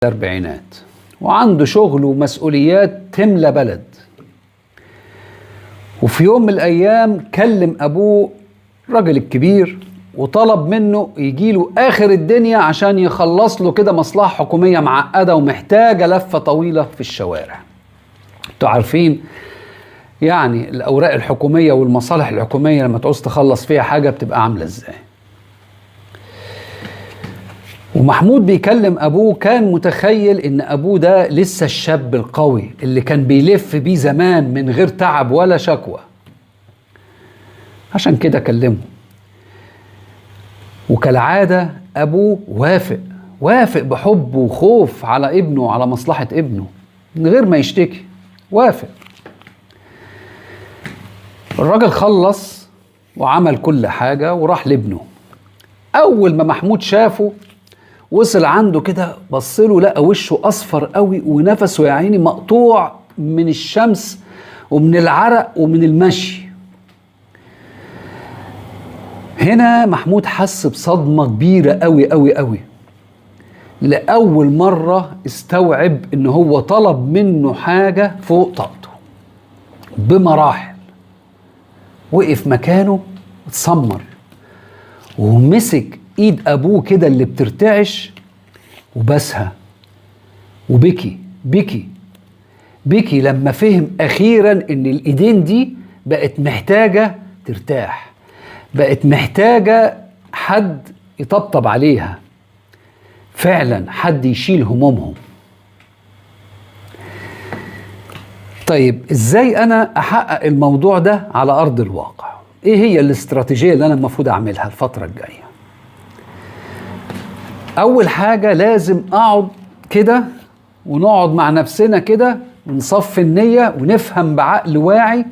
الأربعينات وعنده شغل ومسؤوليات تملى بلد. وفي يوم من الأيام كلم أبوه الراجل الكبير وطلب منه يجيله آخر الدنيا عشان يخلص له كده مصلحة حكومية معقدة ومحتاجة لفة طويلة في الشوارع. انتوا عارفين يعني الأوراق الحكومية والمصالح الحكومية لما تعوز تخلص فيها حاجة بتبقى عاملة ازاي. ومحمود بيكلم أبوه كان متخيل إن أبوه ده لسه الشاب القوي اللي كان بيلف بيه زمان من غير تعب ولا شكوى. عشان كده كلمه، وكالعادة أبوه وافق بحب وخوف على ابنه وعلى مصلحة ابنه من غير ما يشتكي. وافق. الراجل خلص وعمل كل حاجة وراح لابنه. أول ما محمود شافه وصل عنده كده بصله لقى وشه أصفر قوي ونفسه يا عيني مقطوع من الشمس ومن العرق ومن المشي. هنا محمود حس بصدمة كبيرة قوي قوي قوي. لأول مرة استوعب إن هو طلب منه حاجة فوق طاقته بمراحل. وقف مكانه اتسمر ومسك ايد ابوه كده اللي بترتعش وبسها وبكي لما فهم اخيرا ان الايدين دي بقت محتاجة ترتاح، بقت محتاجة حد يطبطب عليها، فعلا حد يشيل همومهم. طيب ازاي انا احقق الموضوع ده على ارض الواقع؟ ايه هي الاستراتيجية اللي انا المفروض اعملها الفترة الجاية؟ اول حاجة لازم اقعد كده ونقعد مع نفسنا كده ونصفي النية ونفهم بعقل واعي